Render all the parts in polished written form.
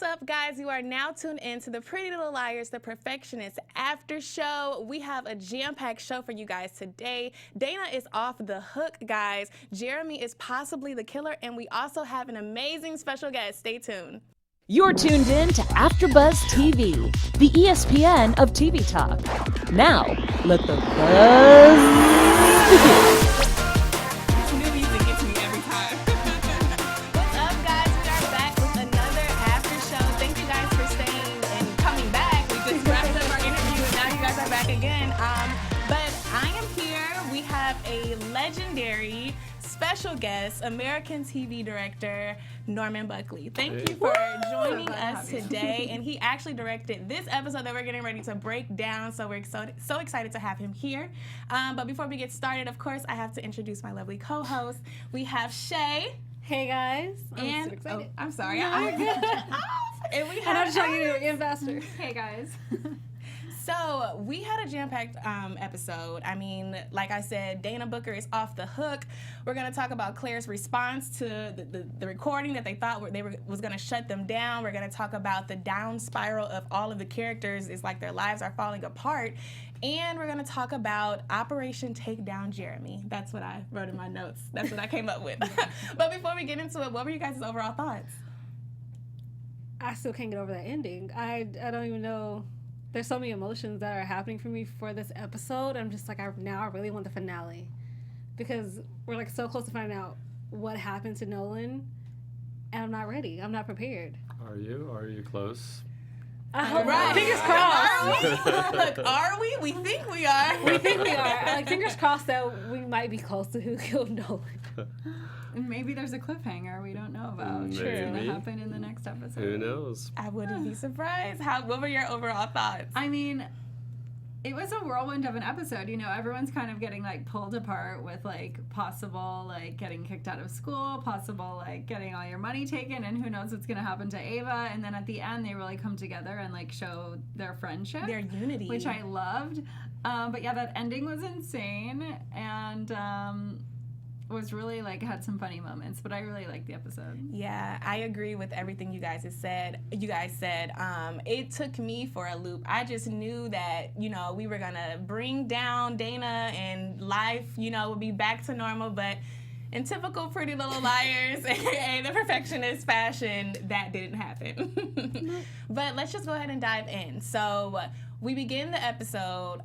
What's up, guys? You are now tuned in to the Pretty Little Liars, the Perfectionists after show. We have a jam-packed show for you guys today. Dana is off the hook, guys. Jeremy is possibly the killer, and we also have an amazing special guest. Stay tuned. You're tuned in to AfterBuzz TV, the ESPN of TV talk. Now, let the buzz begin. This new music gets me every time. What's up, guys? We are back with another after show. Thank you guys for staying and coming back. We just wrapped up our interview, and now you guys are back again. But I am here. We have a legendary special guest, American TV director Norman Buckley. Thank you for joining us today. And he actually directed this episode that we're getting ready to break down, so we're so excited to have him here. But before we get started, of course, I have to introduce my lovely co-host. We have Chae. Hey guys, I'm so excited. Oh, I'm sorry. No, you're good. And we I'm have just trying to get in faster. Hey guys. So we had a jam-packed episode. I mean, like I said, Dana Booker is off the hook. We're going to talk about Claire's response to the recording that they thought was going to shut them down. We're going to talk about the down spiral of all of the characters. It's like their lives are falling apart. And we're going to talk about Operation Take Down Jeremy. That's what I wrote in my notes. That's what I came up with. But before we get into it, what were you guys' overall thoughts? I still can't get over that ending. I don't even know. There's so many emotions that are happening for me for this episode. I'm just like, I really want the finale, because we're like so close to finding out what happened to Nolan, and I'm not ready. I'm not prepared. Are you? Are you close? I hope. Right. Fingers crossed. Are we? Look, are we? We think we are. We think we are. Like, fingers crossed that we might be close to who killed Nolan. And maybe there's a cliffhanger we don't know about. Maybe. It's going to happen in the next episode. Who knows? I wouldn't be surprised. What were your overall thoughts? I mean, it was a whirlwind of an episode. You know, everyone's kind of getting like pulled apart with like possible like getting kicked out of school, possible like getting all your money taken, and who knows what's going to happen to Ava. And then at the end, they really come together and like show their friendship, Their unity, which I loved. But yeah, that ending was insane, and was really like had some funny moments, but I really liked the episode. Yeah, I agree with everything you guys said. It took me for a loop. I just knew that, you know, we were gonna bring down Dana and life, you know, would be back to normal, but in typical Pretty Little Liars and the Perfectionist fashion, that didn't happen. But let's just go ahead and dive in. So we begin the episode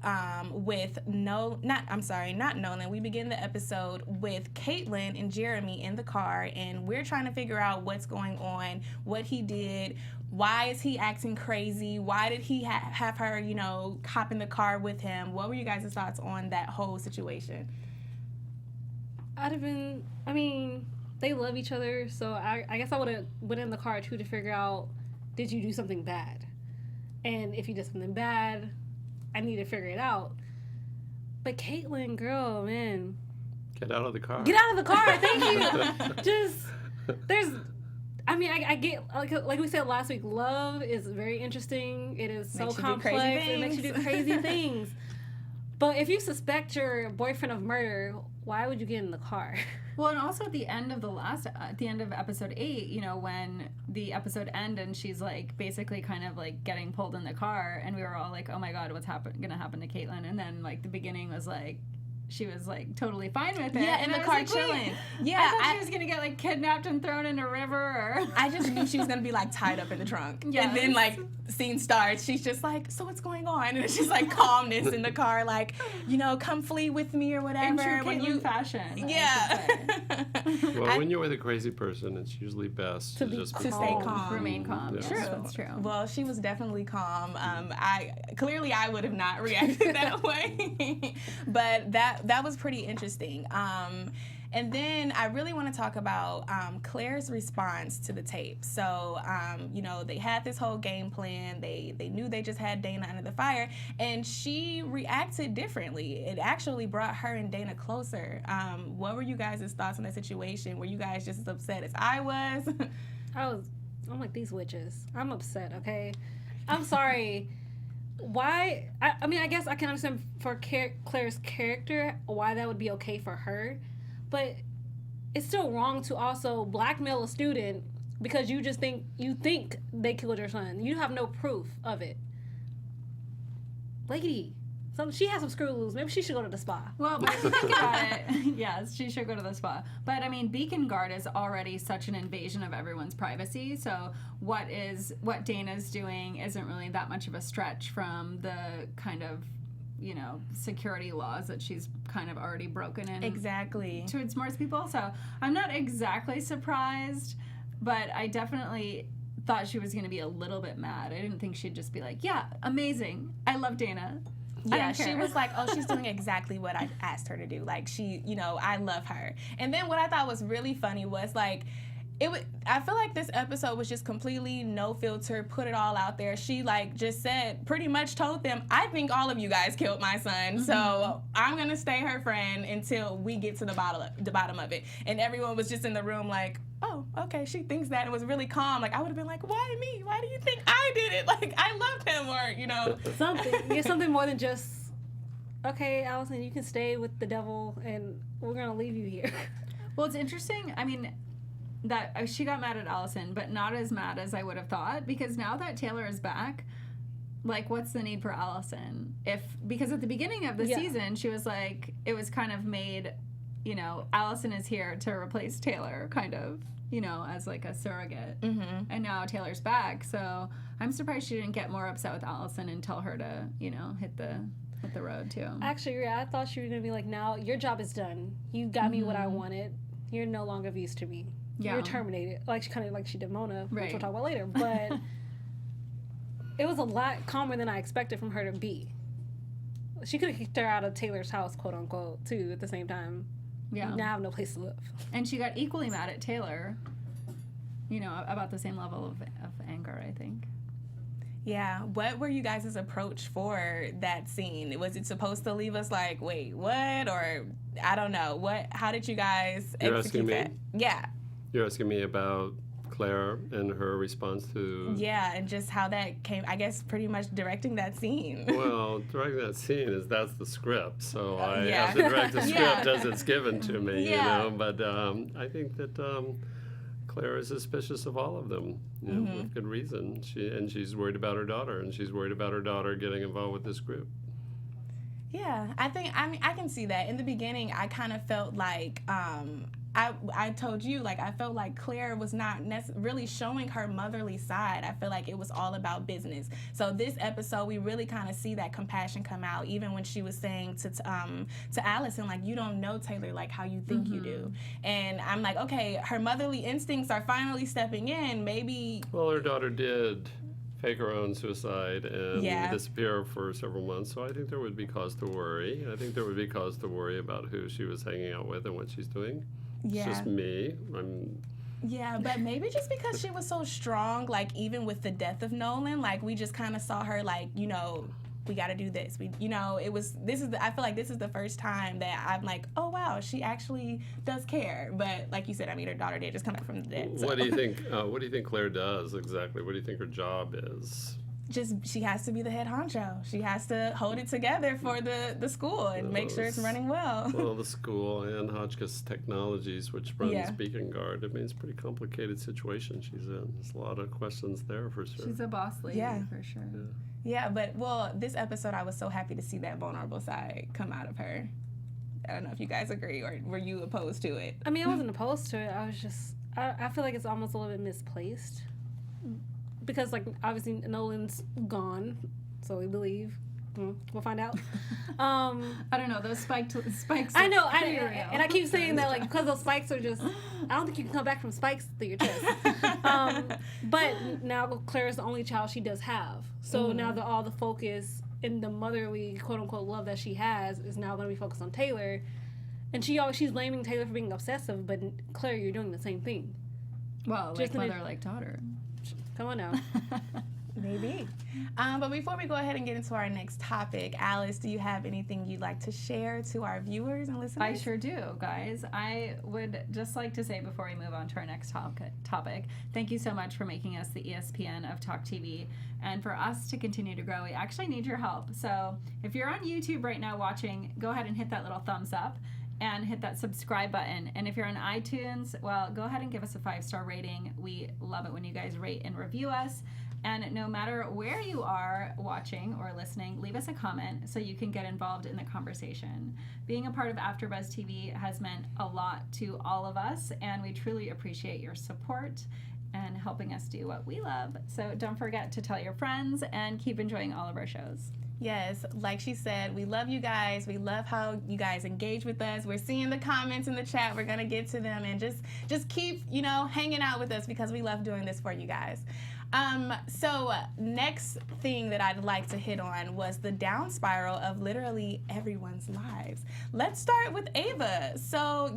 with not Nolan. We begin the episode with Kaitlyn and Jeremy in the car, and we're trying to figure out what's going on, what he did, why is he acting crazy, why did he have her, you know, hop in the car with him. What were you guys' thoughts on that whole situation? They love each other, so I guess I would have went in the car too to figure out, did you do something bad? And if you did something bad, I need to figure it out. But Kaitlyn, girl, man. Get out of the car. Get out of the car, thank you. I get, like we said last week, love is very interesting. It is so complex. It makes you do crazy things. But if you suspect your boyfriend of murder, why would you get in the car? Well, and also at the end of episode 8, you know, when the episode ended and she's like basically kind of like getting pulled in the car, and we were all like, oh my god, what's gonna happen to Kaitlyn? And then like the beginning was like, she was like totally fine with it. Yeah, in the car chilling. Yeah, I thought she was gonna get like kidnapped and thrown in a river. Or I just knew she was gonna be like tied up in the trunk. Yes. And then like scene starts, she's just like, so what's going on? And it's just like calmness in the car, like, you know, come flee with me or whatever. In true Kaitlyn fashion. Yeah. Well, when you're with a crazy person, it's usually best to just stay calm. Remain calm. Yeah. Yes, True. that's true. Well, she was definitely calm. I would have not reacted that way, but that was pretty interesting. And then I really want to talk about Claire's response to the tape. So, you know, they had this whole game plan. They knew they just had Dana under the fire, and she reacted differently. It actually brought her and Dana closer. What were you guys' thoughts on the situation? Were you guys just as upset as I was? I'm like, these witches. I'm upset, okay? I'm sorry. Why? I guess I can understand for Claire's character why that would be okay for her, but it's still wrong to also blackmail a student because you think they killed your son. You have no proof of it. Lady, she has some screw loose. Maybe she should go to the spa. Well, but if you think about it, yes, she should go to the spa. But I mean, Beacon Guard is already such an invasion of everyone's privacy. So what Dana's doing isn't really that much of a stretch from the kind of, security laws that she's kind of already broken in. Exactly. Towards more people. So I'm not exactly surprised, but I definitely thought she was going to be a little bit mad. I didn't think she'd just be like, yeah, amazing. I love Dana. Yeah, she was like, oh, she's doing exactly what I asked her to do. Like, I love her. And then what I thought was really funny was, like, I feel like this episode was just completely no filter, put it all out there. She, like, just pretty much told them, I think all of you guys killed my son, so I'm going to stay her friend until we get to the bottom of it. And everyone was just in the room like, oh, okay, she thinks that. It was really calm. Like, I would have been like, why me? Why do you think I did it? Like, I loved him, or, Something more than just, okay, Allison, you can stay with the devil, and we're going to leave you here. Well, it's interesting. I mean, that she got mad at Allison, but not as mad as I would have thought, because now that Taylor is back, like, what's the need for Allison? Because at the beginning of the season, she was like, it was kind of made, Allison is here to replace Taylor, kind of, as like a surrogate. Mm-hmm. And now Taylor's back, so I'm surprised she didn't get more upset with Allison and tell her to, hit the road too. Actually, yeah, I thought she was gonna be like, now your job is done. You got me what I wanted. You're no longer of use to me. Yeah. You're terminated. Like she did Mona, which we'll talk about later. But it was a lot calmer than I expected from her to be. She could have kicked her out of Taylor's house, quote unquote, too, at the same time. Yeah. Now I have no place to live. And she got equally mad at Taylor, about the same level of anger, I think. Yeah. What were you guys' approach for that scene? Was it supposed to leave us like, wait, what? Or I don't know. How did you guys execute that? Yeah. You're asking me about Claire and her response to... Yeah, and just how that came, I guess, pretty much directing that scene. Well, directing that scene that's the script, so I have to direct the script as it's given to me, but I think that Claire is suspicious of all of them, with good reason. She's worried about her daughter, and she's worried about her daughter getting involved with this group. Yeah, I can see that. In the beginning, I kind of felt like... I told you, like, I felt like Claire was not really showing her motherly side. I feel like it was all about business. So this episode, we really kind of see that compassion come out, even when she was saying to Allison, like, you don't know Taylor like how you think you do. And I'm like, okay, her motherly instincts are finally stepping in. Maybe... Well, her daughter did fake her own suicide and disappear for several months, so I think there would be cause to worry. I think there would be cause to worry about who she was hanging out with and what she's doing. Yeah. It's just me. Yeah, but maybe just because she was so strong, like, even with the death of Nolan, like, we just kind of saw her, like, we got to do this. I feel like this is the first time that I'm like, oh, wow, she actually does care. But like you said, I mean, her daughter did just come back from the dead. So. What do you think? What do you think Claire does exactly? What do you think her job is? Just she has to be the head honcho. She has to hold it together for the school and make sure it's running well. Well, the school and Hotchkiss Technologies, which runs Beacon Guard. I mean, it's a pretty complicated situation she's in. There's a lot of questions there for sure. She's a boss lady for sure. Yeah, but this episode, I was so happy to see that vulnerable side come out of her. I don't know if you guys agree, or were you opposed to it? I mean, I wasn't opposed to it. I was just, I feel like it's almost a little bit misplaced. Because, like, obviously Nolan's gone, so we believe. We'll find out. I don't know, those spikes. I know, and I keep saying that, like, because those spikes are just, I don't think you can come back from spikes through your chest. But now Claire's the only child she does have. So now all the focus in the motherly, quote-unquote, love that she has is now going to be focused on Taylor. And she's blaming Taylor for being obsessive, but Claire, you're doing the same thing. Well, like mother, like daughter. Come on now. Maybe. But before we go ahead and get into our next topic, Alice, do you have anything you'd like to share to our viewers and listeners? I sure do, guys. I would just like to say before we move on to our next topic, thank you so much for making us the ESPN of Talk TV. And for us to continue to grow, we actually need your help. So if you're on YouTube right now watching, go ahead and hit that little thumbs up. and hit that subscribe button. And if you're on iTunes, well, go ahead and give us a 5-star rating. We love it when you guys rate and review us. And no matter where you are watching or listening, leave us a comment so you can get involved in the conversation. Being a part of AfterBuzz TV has meant a lot to all of us, and we truly appreciate your support and helping us do what we love. So don't forget to tell your friends and keep enjoying all of our shows. Yes, like she said, we love you guys. We love how you guys engage with us. We're seeing the comments in the chat. We're going to get to them, and just keep, hanging out with us because we love doing this for you guys. So next thing that I'd like to hit on was the down spiral of literally everyone's lives. Let's start with Ava. So,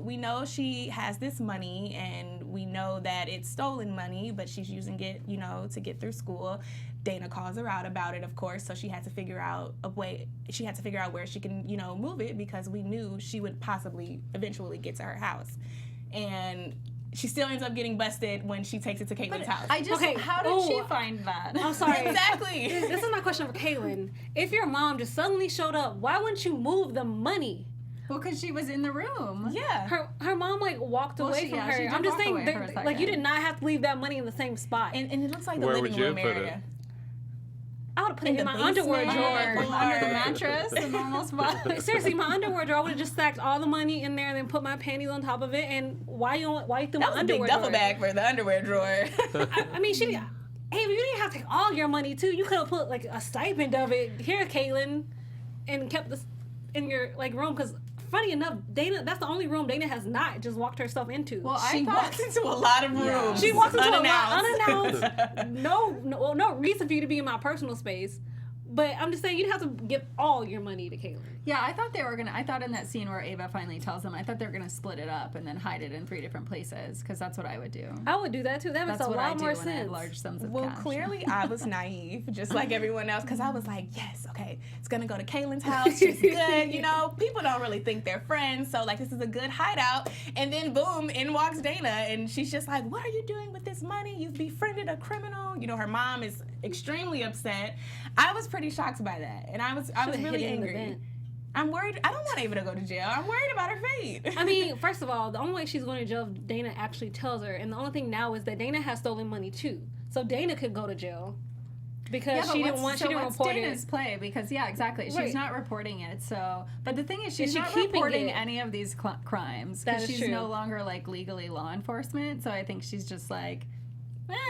we know she has this money, and we know that it's stolen money, but she's using it, to get through school. Dana calls her out about it, of course, so she had to figure out a way. She had to figure out where she can, move it, because we knew she would possibly eventually get to her house. And she still ends up getting busted when she takes it to Kaitlyn's house. How did she find that? I'm sorry. Exactly. This is my question for Kaitlyn. If your mom just suddenly showed up, why wouldn't you move the money? Well, because she was in the room. Yeah. Her mom walked away from her. I'm just saying, you did not have to leave that money in the same spot. And it looks like the living room area. I would have put it in my underwear drawer. Under the mattress, the normal spot. Seriously, my underwear drawer, I would have just stacked all the money in there and then put my panties on top of it. And why you threw my underwear drawer? That was a big duffel bag for the underwear drawer. I mean, you didn't have to take all your money, too. You could have put, a stipend of it. Here, Kaitlyn, and kept this in your, room, because funny enough, Dana, that's the only room Dana has not just walked herself into. Well, she walks into a lot of rooms. Yeah. She walks into unannounced. No reason for you to be in my personal space. But I'm just saying, you'd have to give all your money to Kaitlyn. Yeah, I thought I thought in that scene where Ava finally tells them, I thought they were going to split it up and then hide it in 3 different places, because that's what I would do. I would do that too. That makes a lot more sense. When I had large sums of cash. Well, clearly I was naive, just like everyone else, because I was like, yes, okay, it's going to go to Kaitlyn's house. She's good. People don't really think they're friends, so this is a good hideout. And then boom, in walks Dana, and she's just like, what are you doing with this money? You've befriended a criminal. Her mom is extremely upset. I was pretty shocked by that, and I was really angry. I'm worried. I don't want Ava to go to jail. I'm worried about her fate. I mean, first of all, the only way she's going to jail if Dana actually tells her, and the only thing now is that Dana has stolen money too, so Dana could go to jail because she didn't report Dana's play? Because exactly, right. She's not reporting it. So, but the thing is, she's not reporting any of these crimes because she's no longer legally law enforcement. So I think she's just the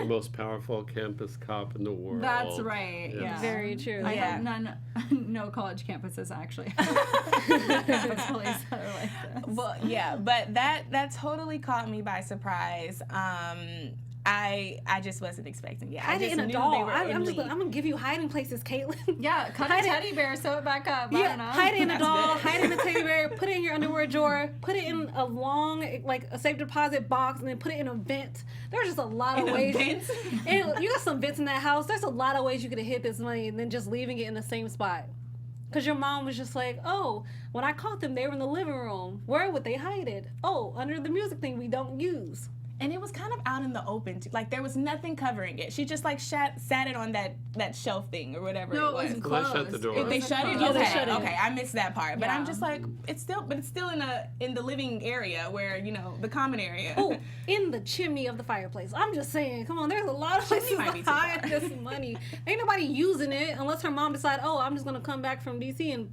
most powerful campus cop in the world. That's right. Yeah. Very true. I hope no college campuses actually campus police that are like this. Well, yeah, but that totally caught me by surprise. I just wasn't expecting it. Hide it in a doll. I'm gonna give you hiding places, Kaitlyn. Yeah, cut a teddy bear, sew it back up. I don't know. Hide it in a doll. Hide it in a teddy bear. Put it in your underwear drawer. Put it in a long, a safe deposit box, and then put it in a vent. There's just a lot of ways. And you got some vents in that house. There's a lot of ways you could have hid this money and then just leaving it in the same spot. Because your mom was just like, oh, when I caught them, they were in the living room. Where would they hide it? Oh, under the music thing we don't use. And it was kind of out in the open, too. There was nothing covering it. She just sat it on that shelf thing or whatever it was. No, it wasn't closed. They shut the door. They shut it? Yeah, they shut it. Okay, I missed that part. But I'm just it's still in the living area where, the common area. Oh, in the chimney of the fireplace. I'm just saying, come on, there's a lot of places to hide this money. Ain't nobody using it unless her mom decide, oh, I'm just going to come back from D.C. and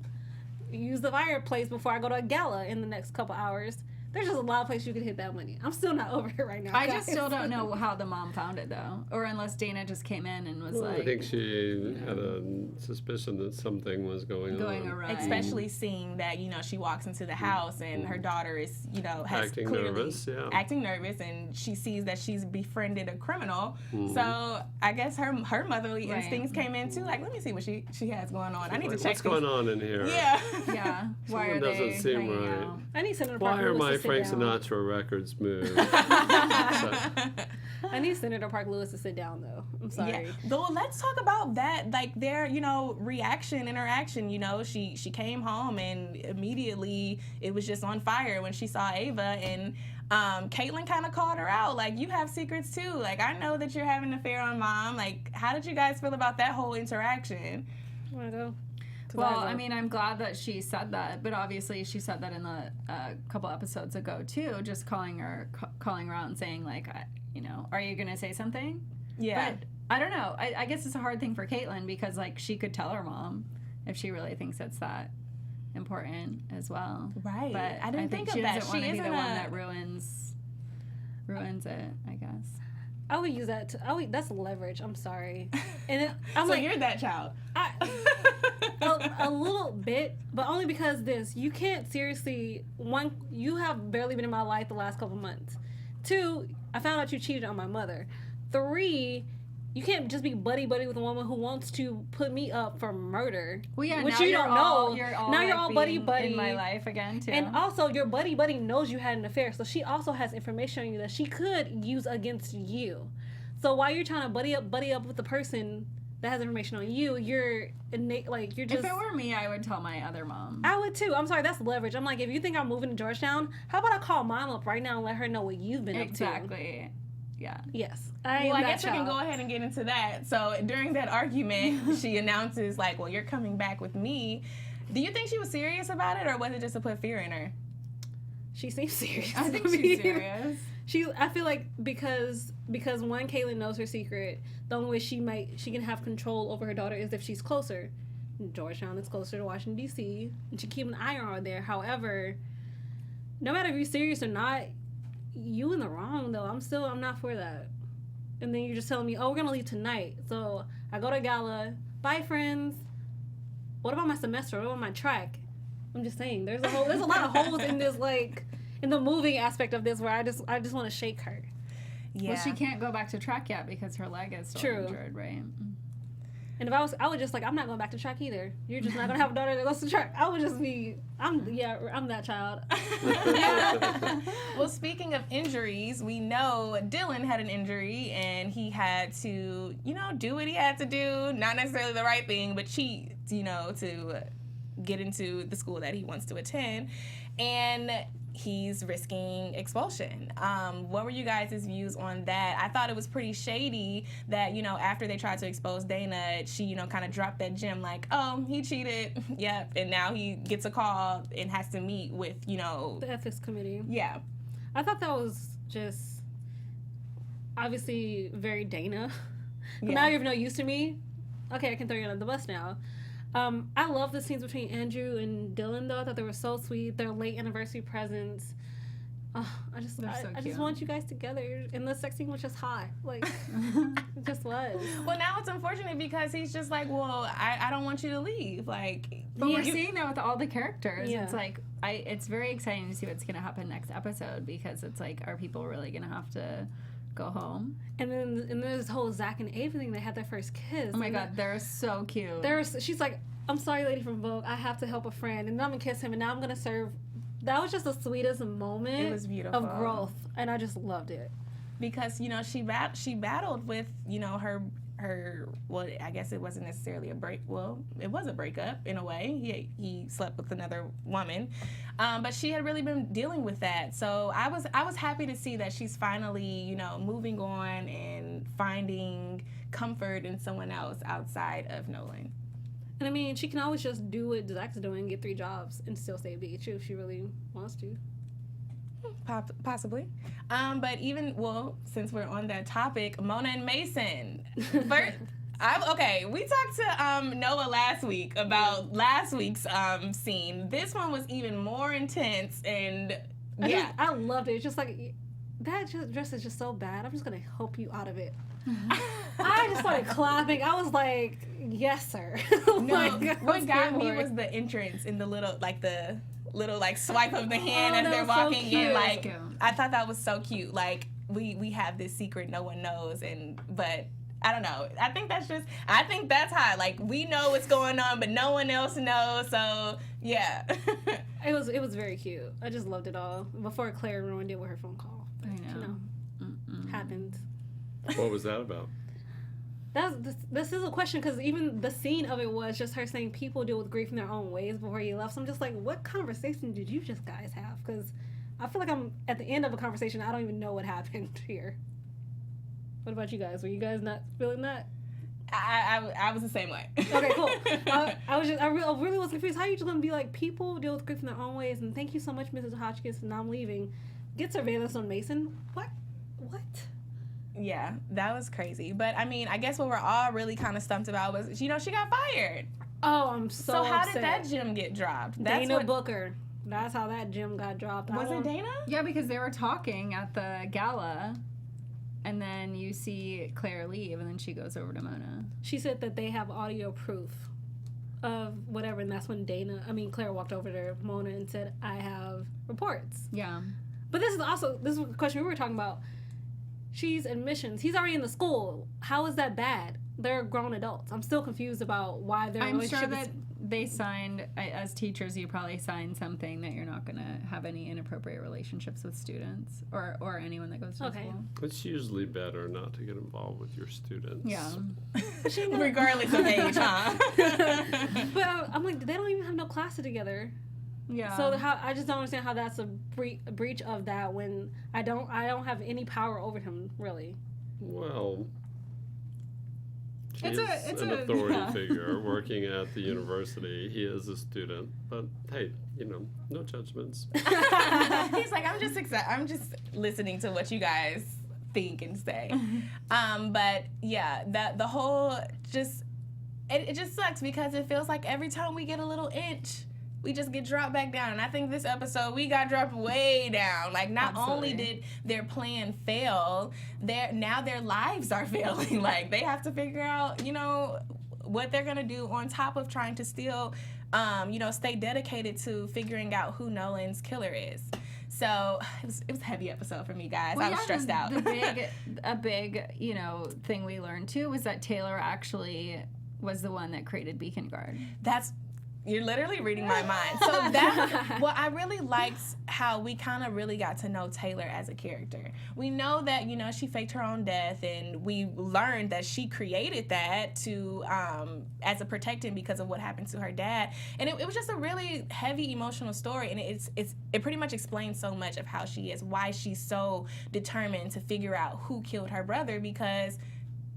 use the fireplace before I go to a gala in the next couple hours. There's just a lot of places you can hit that money. I'm still not over it right now. I just still don't know how the mom found it, though. Or unless Dana just came in and was I think she had a suspicion that something was going on. Awry. Especially seeing that, she walks into the house and her daughter is, has acting clearly nervous, acting nervous, and she sees that she's befriended a criminal. So I guess her motherly instincts came in, too. Let me see what she has going on. I need to check what's going on in here. Yeah. Yeah. Why Something doesn't seem right. Out? I need Senator Why Park are Lewis my to sit Frank down. Sinatra records moved? I need Senator Park Lewis to sit down, though. I'm sorry. Yeah. Though, let's talk about that, their, interaction. She came home and immediately it was just on fire when she saw Ava, and Kaitlyn kind of called her out, you have secrets too. I know that you're having an affair on Mom. How did you guys feel about that whole interaction? Want to go? Well, I mean, I'm glad that she said that, but obviously she said that in the couple episodes ago too, just calling her out and saying like, you know, are you gonna say something? Yeah. But I don't know. I guess it's a hard thing for Kaitlyn because like she could tell her mom if she really thinks it's that important as well. Right. But I didn't think of that. She doesn't want to be the one that ruins it, I guess. I would use that. That's leverage. I'm sorry. And I'm so like, you're that child. A little bit, but only because you can't seriously. One, you have barely been in my life the last couple months. 2, I found out you cheated on my mother. 3, you can't just be buddy with a woman who wants to put me up for murder. Well, yeah, which now you don't know. Now you're all buddy in my life again too. And also, your buddy knows you had an affair, so she also has information on you that she could use against you. So while you're trying to buddy up with the person that has information on you, you're just. If it were me, I would tell my other mom. I would too. I'm sorry, that's leverage. I'm like, if you think I'm moving to Georgetown, how about I call mom up right now and let her know what you've been up to? Exactly. Yeah. Yes. I guess we can go ahead and get into that. So during that argument, she announces like, well, you're coming back with me. Do you think she was serious about it, or was it just to put fear in her? She seems serious. I think she's serious. I feel like because one, Kaitlyn knows her secret. The only way she can have control over her daughter is if she's closer. Georgetown is closer to Washington D.C. and she keep an eye on her there. However, no matter if you're serious or not, you in the wrong though. I'm not for that. And then you're just telling me, oh, we're gonna leave tonight. So I go to gala. Bye, friends. What about my semester? What about my track? I'm just saying, there's a lot of holes in this, like, in the moving aspect of this, where I just want to shake her. Yeah. Well, she can't go back to track yet because her leg is still injured, right? And if I would just like, I'm not going back to track either. You're just not gonna have a daughter that goes to track. I would just be, I'm that child. Well, speaking of injuries, we know Dylan had an injury and he had to, do what he had to do. Not necessarily the right thing, but cheat, to get into the school that he wants to attend. And he's risking expulsion. What were you guys' views on that? I thought it was pretty shady that, after they tried to expose Dana, she, kind of dropped that gem like, oh, he cheated. Yep. And now he gets a call and has to meet with, the ethics committee. Yeah. I thought that was just obviously very Dana. But now you're no use to me. Okay, I can throw you under the bus now. I love the scenes between Andrew and Dylan, though. I thought they were so sweet. Their late anniversary presents. I just want you guys together. And the sex scene was just hot. Like, it just was. Well, now it's unfortunate because he's just like, well, I don't want you to leave. Like, but we're seeing that with all the characters. Yeah. It's like, it's very exciting to see what's going to happen next episode because it's like, are people really going to have to go home? And then there's this whole Zach and Ava thing. They had their first kiss. Oh my God, they're so cute. She's like, I'm sorry, lady from Vogue. I have to help a friend, and then I'm gonna kiss him, and now I'm gonna serve. That was just the sweetest moment. It was beautiful of growth, and I just loved it because she battled with her. Well, I guess it wasn't necessarily a break. Well, it was a breakup in a way. He slept with another woman, but she had really been dealing with that. So I was happy to see that she's finally moving on and finding comfort in someone else outside of Nolan. And I mean, she can always just do what Zach's doing, get 3 jobs, and still stay BHU if she really wants to. Possibly. But since we're on that topic, Mona and Mason. We talked to Noah last week about last week's scene. This one was even more intense, and I loved it. It's just like, that dress is just so bad. I'm just going to help you out of it. I just started clapping. I was like, yes, sir. What got me was the entrance in the little swipe of the hand as they're walking in. Like, I thought that was so cute. Like, we have this secret no one knows, but I don't know. I think that's hot. Like, we know what's going on, but no one else knows. So yeah. It was very cute. I just loved it all. Before Claire ruined it with her phone call. I know. Happened. What was that about? This is a question, because even the scene of it was just her saying people deal with grief in their own ways before he left. So I'm just like, what conversation did you just guys have? Because I feel like I'm at the end of a conversation. I don't even know what happened here. What about you guys? Were you guys not feeling that? I was the same way. Okay, cool. I really was confused. How are you just gonna be like, people deal with grief in their own ways, and thank you so much, Mrs. Hotchkiss, and I'm leaving. Get surveillance on Mason. What? Yeah, that was crazy. But I mean, I guess what we're all really kind of stumped about was, she got fired. Oh, I'm so how upset. did that gem get dropped? Dana Booker. That's how that gem got dropped. Was it Dana? Yeah, because they were talking at the gala. And then you see Claire leave, and then she goes over to Mona. She said that they have audio proof of whatever, and that's when Claire walked over to Mona and said, I have reports. Yeah. But this is a question we were talking about. She's admissions. He's already in the school. How is that bad? They're grown adults. I'm still confused about why their relationship I'm sure that they signed, as teachers, you probably signed something that you're not going to have any inappropriate relationships with students or anyone that goes to school. It's usually better not to get involved with your students. Yeah. Regardless of age, huh? But I'm like, they don't even have no classes together. Yeah. So I just don't understand how that's a breach of that when I don't have any power over him, really. Well, he's it's an authority figure working at the university. He is a student, but hey, no judgments. He's like, I'm just listening to what you guys think and say. But yeah, the whole it just sucks because it feels like every time we get a little inch, we just get dropped back down. And I think this episode, we got dropped way down. Like, not only did their plan fail, now their lives are failing. Like, they have to figure out, what they're going to do on top of trying to still, stay dedicated to figuring out who Nolan's killer is. So it was a heavy episode for me, guys. I was stressed out. A big, thing we learned, too, was that Taylor actually was the one that created Beacon Guard. You're literally reading my mind. So I really liked how we kind of really got to know Taylor as a character. We know that, she faked her own death, and we learned that she created that to, as a protectant because of what happened to her dad. And it was just a really heavy emotional story, and it pretty much explains so much of how she is, why she's so determined to figure out who killed her brother, because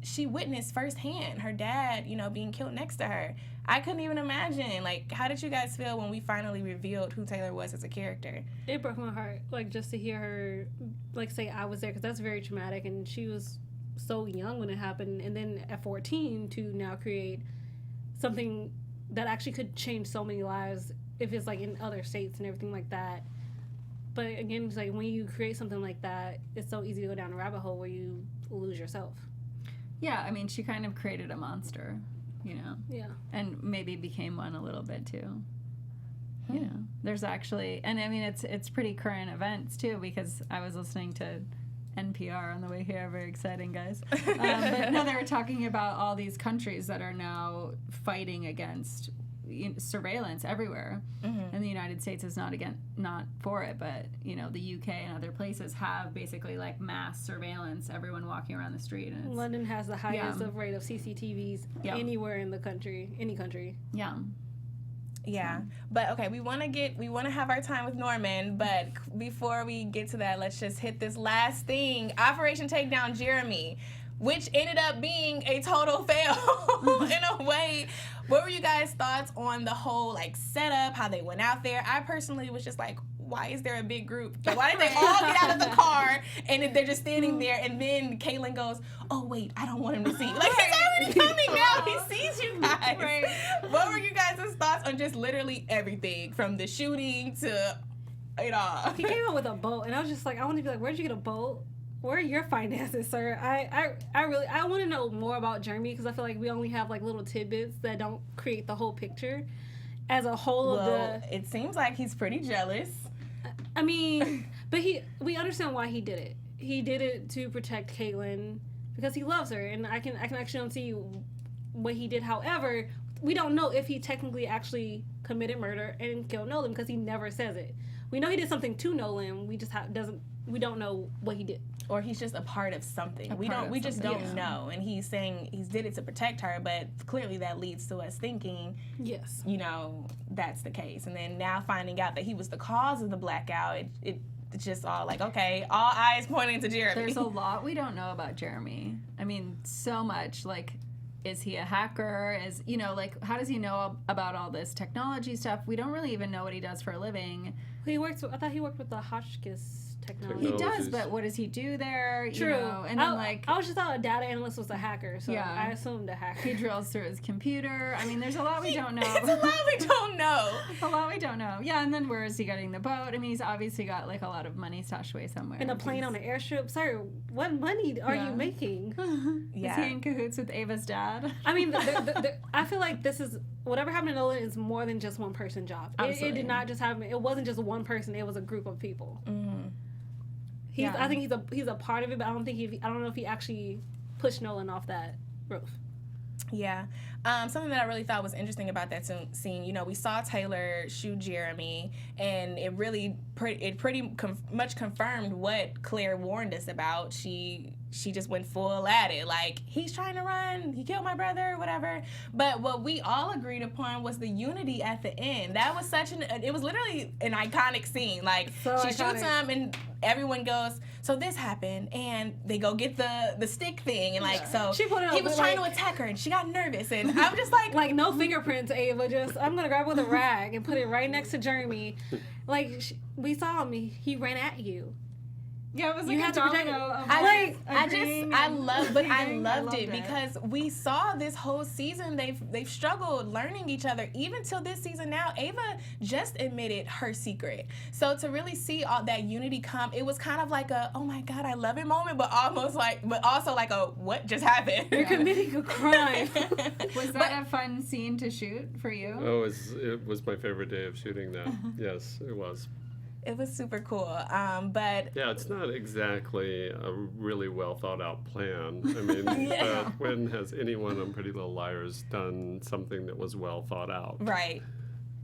she witnessed firsthand her dad, being killed next to her. I couldn't even imagine. Like, how did you guys feel when we finally revealed who Taylor was as a character? It broke my heart, just to hear her, say I was there, because that's very traumatic, and she was so young when it happened, and then at 14 to now create something that actually could change so many lives if it's, in other states and everything like that. But again, it's when you create something like that, it's so easy to go down a rabbit hole where you lose yourself. Yeah, she kind of created a monster. Yeah. And maybe became one a little bit too. There's actually, and it's pretty current events too, because I was listening to NPR on the way here. Very exciting, guys. But no, they were talking about all these countries that are now fighting against surveillance everywhere, and the United States is not for it, but the UK and other places have basically mass surveillance, everyone walking around the street. And London has the highest rate of CCTVs anywhere in the country, any country. Yeah, but okay, we want to have our time with Norman, but before we get to that, let's just hit this last thing. Operation Takedown Jeremy, which ended up being a total fail in a way. What were you guys' thoughts on the whole setup, how they went out there? I personally was just like, why is there a big group? Why did they all get out of the car and they're just standing there, and then Kaitlyn goes, oh wait, I don't want him to see you. He's already coming now. He sees you guys. Right. What were you guys' thoughts on just literally everything from the shooting to it all? He came out with a boat, and I was just like, I want to be like, where'd you get a boat? Where are your finances, sir? I want to know more about Jeremy, because I feel like we only have little tidbits that don't create the whole picture as a whole of the. It seems like he's pretty jealous. But we understand why he did it. He did it to protect Kaitlyn because he loves her, and I can actually see what he did. However, we don't know if he technically actually committed murder and killed Nolan, because he never says it. We know he did something to Nolan. We just we don't know what he did. Or he's just a part of something. We just don't know. And he's saying he did it to protect her, but clearly that leads to us thinking, yes, that's the case. And then now finding out that he was the cause of the blackout, it's just all okay, all eyes pointing to Jeremy. There's a lot we don't know about Jeremy. So much. is he a hacker? Is, you know, like, how does he know about all this technology stuff? We don't really even know what he does for a living. I thought he worked with the Hotchkiss technology. He does, but what does he do there? True. You know? And then, like, I was just thought a data analyst was a hacker, so I assumed a hacker. He drills through his computer. I mean, there's a lot we don't know. It's a lot we don't know. A lot we don't know. Yeah, and then where is he getting the boat? I mean, he's obviously got, like, a lot of money stashed away somewhere. In a plane on an airstrip? Sir, what money are you making? Is he in cahoots with Ava's dad? I mean, I feel like this is, whatever happened to Nolan is more than just one person's job. It did not just happen. It wasn't just one person. It was a group of people. Mm-hmm. I think he's a part of it, but I don't know if he actually pushed Nolan off that roof. Yeah. Something that I really thought was interesting about that scene, you know, we saw Taylor shoot Jeremy, and it really pretty much confirmed what Claire warned us about. She just went full at it, like, he's trying to run, he killed my brother, whatever. But what we all agreed upon was the unity at the end. That was it was literally an iconic scene. Like, she shoots him, and everyone goes, so this happened, and they go get the stick thing, and like, so he was trying to attack her, and she got nervous, and I'm just like no fingerprints, Ava, just I'm gonna grab with a rag and put it right next to Jeremy. Like, we saw him, he ran at you. Yeah, it was like you had to protect it. I loved it because we saw this whole season they've struggled learning each other. Even till this season now, Ava just admitted her secret. So to really see all that unity come, it was kind of like a, oh my God, I love it moment, but also like a, what just happened? You're committing a crime. Was that a fun scene to shoot for you? Oh, it was my favorite day of shooting that. Yes, it was. It was super cool, but... Yeah, it's not exactly a really well thought out plan. I mean, when has anyone on Pretty Little Liars done something that was well thought out? Right.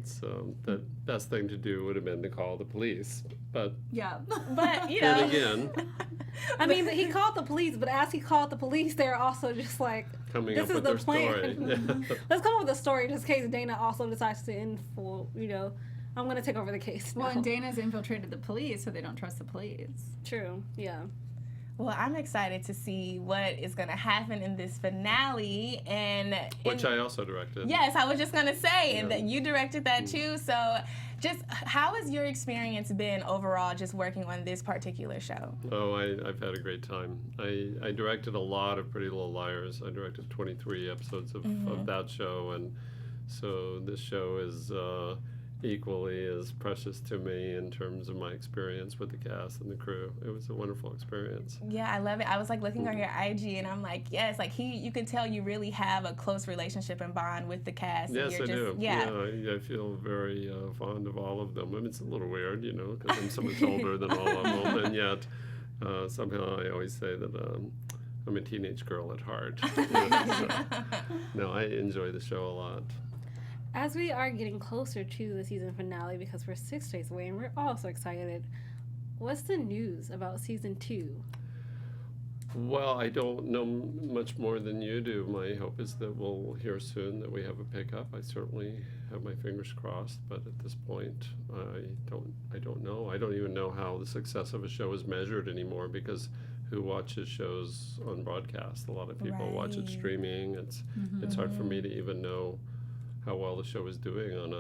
So the best thing to do would have been to call the police, but... Yeah. But, you know... And again... I mean, he called the police, but as he called the police, they're also just like, coming this up is with the their plan. story. Let's come up with a story just in case Dana also decides to info, you know, I'm going to take over the case now. Well, and Dana's infiltrated the police, so they don't trust the police. True, yeah. Well, I'm excited to see what is going to happen in this finale, Which I also directed. Yes, I was just going to say, and that you directed that too. So, just how has your experience been overall, just working on this particular show? Oh, I've had a great time. I directed a lot of Pretty Little Liars. I directed 23 episodes of that show, and so this show is equally as precious to me in terms of my experience with the cast and the crew. It was a wonderful experience. Yeah, I love it. I was like looking on your IG, and I'm like, yes, like you can tell you really have a close relationship and bond with the cast. Yes, and I do. Yeah, I feel very fond of all of them. I mean, it's a little weird, you know, because I'm so much older than all of them, and yet somehow I always say that I'm a teenage girl at heart. No, I enjoy the show a lot. As we are getting closer to the season finale, because we're 6 days away and we're all so excited, what's the news about season 2? Well, I don't know much more than you do. My hope is that we'll hear soon that we have a pickup. I certainly have my fingers crossed, but at this point, I don't know. I don't even know how the success of a show is measured anymore, because who watches shows on broadcast? A lot of people watch it streaming. It's hard for me to even know how well the show is doing on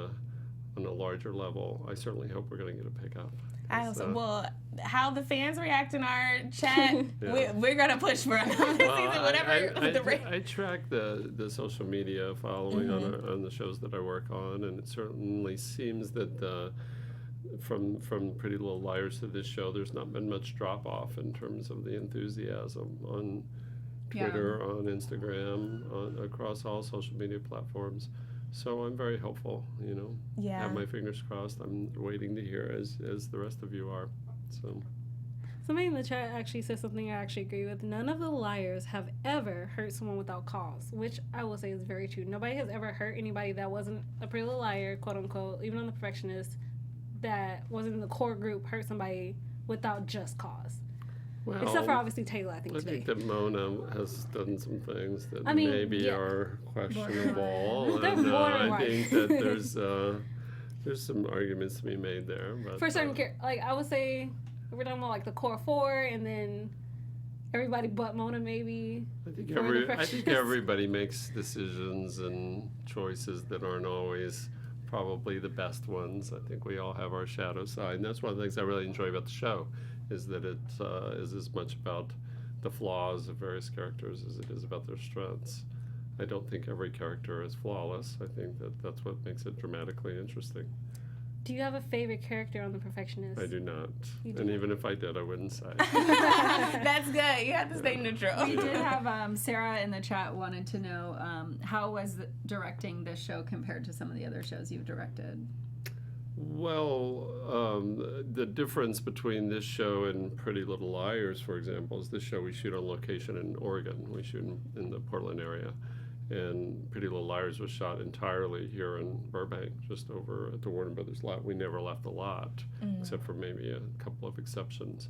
a larger level. I certainly hope we're going to get a pickup. I also, well, how the fans react in our chat, we're going to push for another season, whatever. I track the social media following on the shows that I work on, and it certainly seems that from Pretty Little Liars to this show, there's not been much drop-off in terms of the enthusiasm on Twitter, on Instagram, across all social media platforms. So I'm very hopeful, you know. Yeah. Have my fingers crossed. I'm waiting to hear as the rest of you are. So. Somebody in the chat actually said something I actually agree with. None of the liars have ever hurt someone without cause, which I will say is very true. Nobody has ever hurt anybody that wasn't a Pretty Little Liar, quote unquote, even on the Perfectionists, that wasn't in the core group, hurt somebody without just cause. Well, except for obviously Taylor, I think. I today. think that Mona has done some things that maybe are questionable. They're And borderline. I think that there's some arguments to be made there. But for certain like I would say we're talking about like the core 4, and then everybody but Mona maybe. I think everybody makes decisions and choices that aren't always probably the best ones. I think we all have our shadow side, and that's one of the things I really enjoy about the show, is that it is as much about the flaws of various characters as it is about their strengths. I don't think every character is flawless. I think that that's what makes it dramatically interesting. Do you have a favorite character on The Perfectionists? I do not. You do and not. even if I did, I wouldn't say. That's good. You have to stay neutral. We did have Sarah in the chat wanted to know how was directing this show compared to some of the other shows you've directed? Well, the difference between this show and Pretty Little Liars, for example, is this show we shoot on location in Oregon. We shoot in the Portland area. And Pretty Little Liars was shot entirely here in Burbank, just over at the Warner Brothers lot. We never left the lot, except for maybe a couple of exceptions.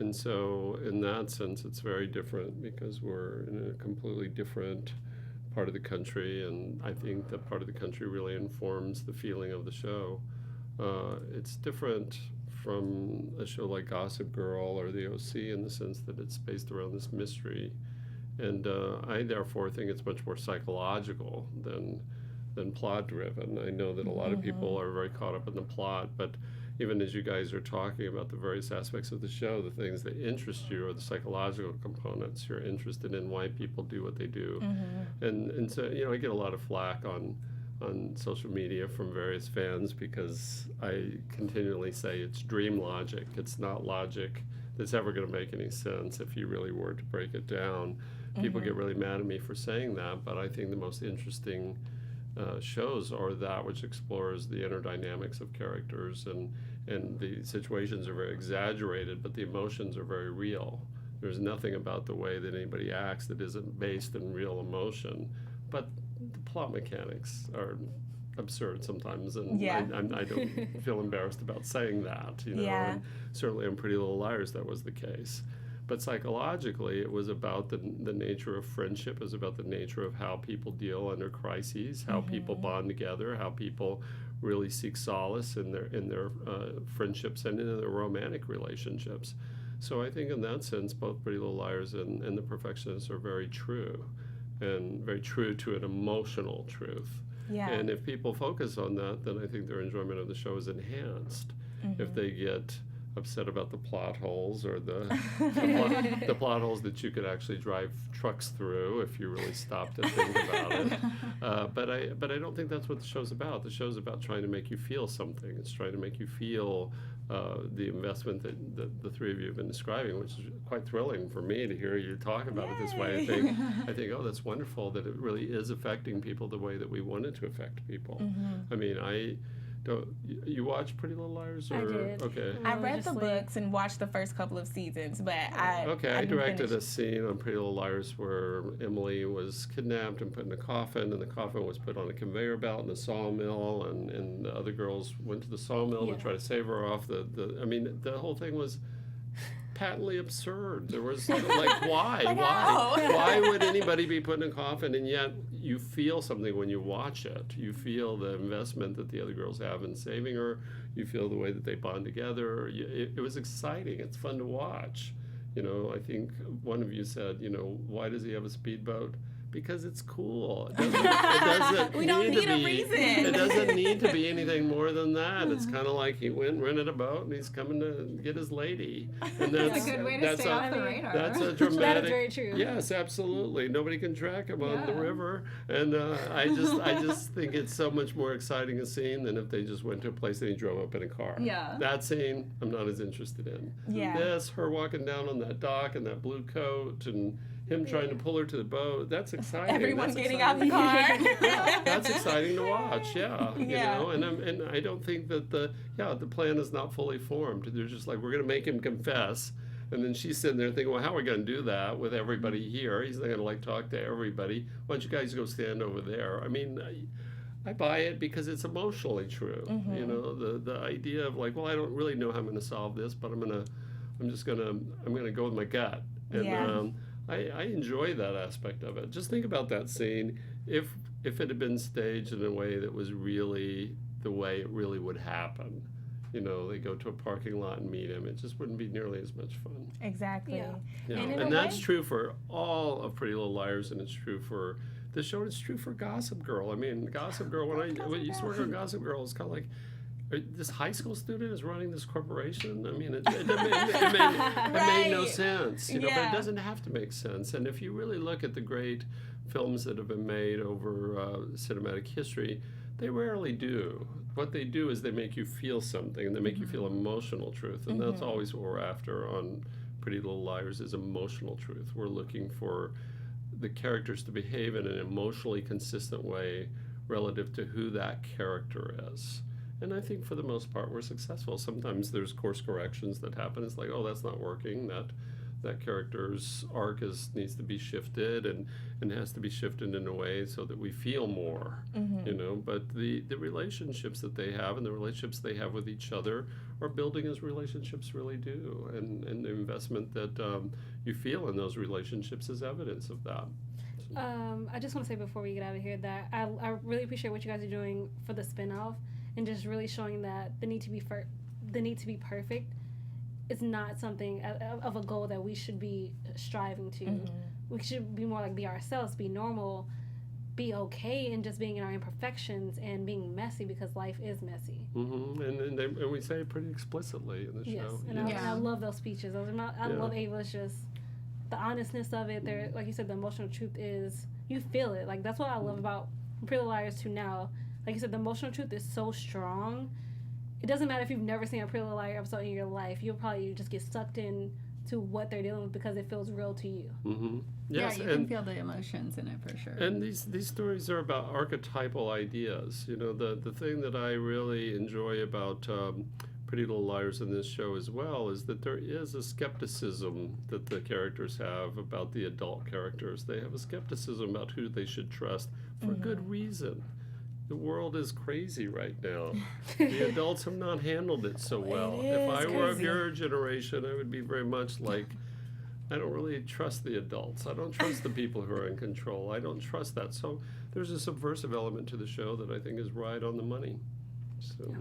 And so in that sense, it's very different because we're in a completely different part of the country, and I think that part of the country really informs the feeling of the show. It's different from a show like Gossip Girl or The OC in the sense that it's based around this mystery. And I therefore think it's much more psychological than plot-driven. I know that a lot of people are very caught up in the plot, but even as you guys are talking about the various aspects of the show, the things that interest you are the psychological components. You're interested in why people do what they do. And so, I get a lot of flack on social media from various fans because I continually say it's dream logic. It's not logic that's ever going to make any sense if you really were to break it down. People get really mad at me for saying that, but I think the most interesting shows are that which explores the inner dynamics of characters, and the situations are very exaggerated, but the emotions are very real. There's nothing about the way that anybody acts that isn't based in real emotion, but the plot mechanics are absurd sometimes, and I don't feel embarrassed about saying that, and certainly in Pretty Little Liars that was the case. But psychologically, it was about the nature of friendship. It was about the nature of how people deal under crises, how people bond together, how people really seek solace in their friendships and in their romantic relationships. So I think in that sense, both Pretty Little Liars and The Perfectionists are very true, and very true to an emotional truth. Yeah. And if people focus on that, then I think their enjoyment of the show is enhanced. If they get upset about the plot holes or the plot holes that you could actually drive trucks through if you really stopped to think about it. But I don't think that's what the show's about. The show's about trying to make you feel something. It's trying to make you feel the investment that the three of you have been describing, which is quite thrilling for me to hear you talk about it this way. I think, oh, that's wonderful that it really is affecting people the way that we want it to affect people. I mean, you watch Pretty Little Liars? Or? I did. Okay. I read the books and watched the first couple of seasons, but I directed a scene on Pretty Little Liars where Emily was kidnapped and put in a coffin, and the coffin was put on a conveyor belt in a sawmill, and the other girls went to the sawmill to try to save her off the whole thing was patently absurd. There was why? Why would anybody be put in a coffin? And yet you feel something when you watch it. You feel the investment that the other girls have in saving her. You feel the way that they bond together. It was exciting. It's fun to watch. I think one of you said, why does he have a speedboat? Because it's cool. It doesn't we don't need a reason. It doesn't need to be anything more than that. It's kind of like he went and rented a boat and he's coming to get his lady. And that's a good way to stay off the radar. That's a dramatic. That is very true. Yes, absolutely. Nobody can track him on the river. And I just think it's so much more exciting a scene than if they just went to a place and he drove up in a car. Yeah. That scene I'm not as interested in. Yeah. This, her walking down on that dock in that blue coat and him trying to pull her to the boat, that's exciting. Everyone getting out the car. That's exciting to watch, and I don't think that the plan is not fully formed. They're just like, we're going to make him confess, and then she's sitting there thinking, well, how are we going to do that with everybody here? He's not going to talk to everybody. Why don't you guys go stand over there? I mean, I buy it because it's emotionally true. The idea of well, I don't really know how I'm going to solve this, but I'm going to go with my gut. And I enjoy that aspect of it. Just think about that scene. If it had been staged in a way that was really the way it really would happen, they go to a parking lot and meet him. It just wouldn't be nearly as much fun. Exactly. Yeah. And that's true for all of Pretty Little Liars, and it's true for the show, and it's true for Gossip Girl. I mean, Gossip Girl, when I used to work on Gossip Girl, it's kind of like, this high school student is running this corporation. I mean, it made no sense, but it doesn't have to make sense. And if you really look at the great films that have been made over cinematic history, they rarely do. What they do is they make you feel something, and they make you feel emotional truth, and that's always what we're after on Pretty Little Liars, is emotional truth. We're looking for the characters to behave in an emotionally consistent way relative to who that character is. And I think for the most part we're successful. Sometimes there's course corrections that happen. It's like, oh, that's not working. That character's arc needs to be shifted and has to be shifted in a way so that we feel more, But the relationships that they have and the relationships they have with each other are building as relationships really do. And the investment that you feel in those relationships is evidence of that. I just want to say before we get out of here that I really appreciate what you guys are doing for the spinoff, and just really showing that the need to be perfect is not something of a goal that we should be striving to. We should be more like be ourselves, be normal, be okay in just being in our imperfections and being messy, because life is messy. And we say it pretty explicitly in the show. And I love those speeches. I love Ava's just the honestness of it. There, like you said, the emotional truth is, you feel it. Like, that's what I love about Pretty Little Liars 2 now. Like you said, the emotional truth is so strong. It doesn't matter if you've never seen a Pretty Little Liars episode in your life. You'll probably just get sucked in to what they're dealing with because it feels real to you. Yes, you can feel the emotions in it for sure. And these stories are about archetypal ideas. The thing that I really enjoy about Pretty Little Liars in this show as well is that there is a skepticism that the characters have about the adult characters. They have a skepticism about who they should trust for good reason. The world is crazy right now. The adults have not handled it so well. If I were of your generation, I would be very much like, I don't really trust the adults. I don't trust the people who are in control. I don't trust that. So there's a subversive element to the show that I think is right on the money. So.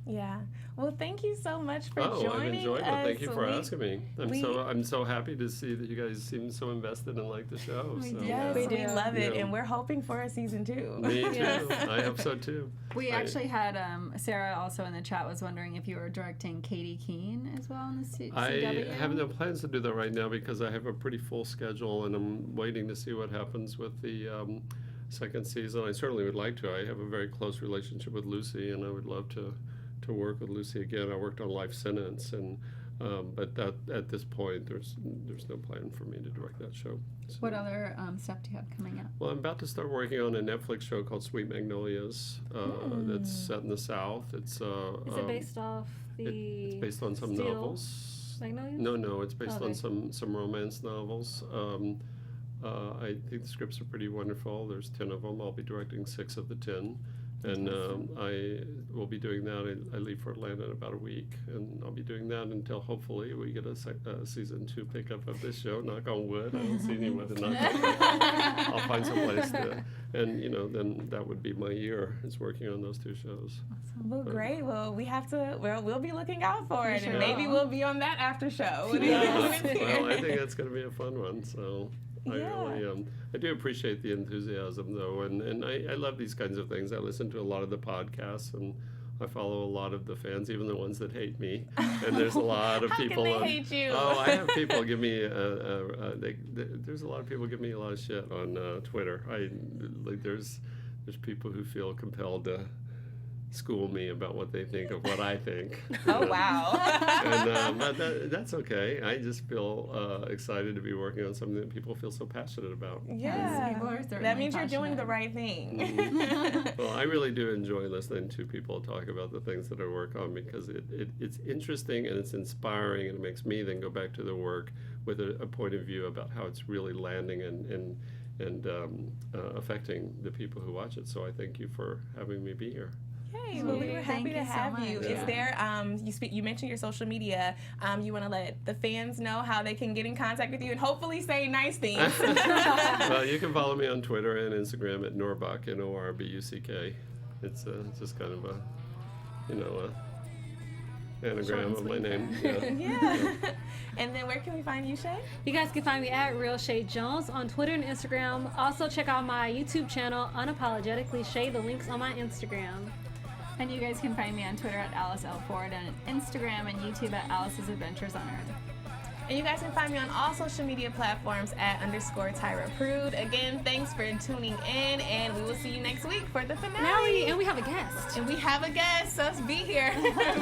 Yeah. Well, thank you so much for joining us. I've enjoyed it. Thank you for asking me. I'm so happy to see that you guys seem so invested and like the show. Yes, we love it, and we're hoping for a season 2. Me too. I hope so too. We actually had Sarah also in the chat was wondering if you were directing Katie Keene as well on the CW. I have no plans to do that right now because I have a pretty full schedule, and I'm waiting to see what happens with the second season. I certainly would like to. I have a very close relationship with Lucy, and I would love to work with Lucy again. I worked on Life Sentence, and but that at this point there's no plan for me to direct that show. So. What other stuff do you have coming up? Well, I'm about to start working on a Netflix show called Sweet Magnolias. That's set in the South. It's is it based off the? It's based on some novels. Magnolias? No, it's based on some romance novels. I think the scripts are pretty wonderful. There's 10 of them. I'll be directing 6 of the 10. And I will be doing that. I leave for Atlanta in about a week, and I'll be doing that until hopefully we get a season 2 pickup of this show. Knock on wood. I don't see any wood to knock on wood. I'll find some place to, and then that would be my year. Is working on those 2 shows. Well, great. Well, we have to. We'll be looking out for it, sure. and maybe we'll be on that after show. Well, I think that's going to be a fun one. So. I do appreciate the enthusiasm, though, and I love these kinds of things. I listen to a lot of the podcasts, and I follow a lot of the fans, even the ones that hate me. And there's a lot of people. How can they hate you? Oh, I have people give me. There's a lot of people give me a lot of shit on Twitter. There's people who feel compelled to school me about what they think of what I think. Oh, wow. And that's okay. I just feel excited to be working on something that people feel so passionate about. Yeah. People are certainly that means passionate. you're doing the right thing. Well, I really do enjoy listening to people talk about the things that I work on because it's interesting and it's inspiring, and it makes me then go back to the work with a point of view about how it's really landing and affecting the people who watch it. So I thank you for having me be here. Hey, well, we were happy to have you. Yeah. Is there, you mentioned your social media. You want to let the fans know how they can get in contact with you and hopefully say nice things? Well, you can follow me on Twitter and Instagram at Norbuck, Norbuck. It's just kind of a anagram of my name. Yeah. And then where can we find you, Chae? You guys can find me at Real Chae Jones on Twitter and Instagram. Also check out my YouTube channel, Unapologetically Chae. The link's on my Instagram. And you guys can find me on Twitter at Alice L. Ford and Instagram and YouTube at Alice's Adventures on Earth. And you guys can find me on all social media platforms at _Tyra Prude. Again, thanks for tuning in, and we will see you next week for the finale. And we have a guest. And we have a guest, so be here.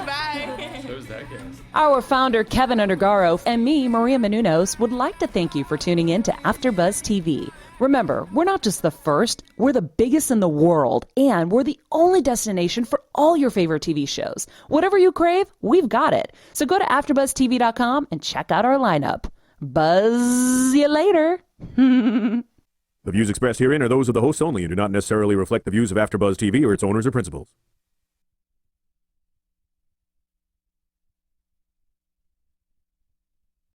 Bye. Who's that guest? Our founder, Keven Undergaro, and me, Maria Menounos, would like to thank you for tuning in to AfterBuzz TV. Remember, we're not just the first, we're the biggest in the world, and we're the only destination for all your favorite TV shows. Whatever you crave, we've got it. So go to AfterBuzzTV.com and check out our lineup. Buzz you later. The views expressed herein are those of the hosts only and do not necessarily reflect the views of AfterBuzz TV or its owners or principals.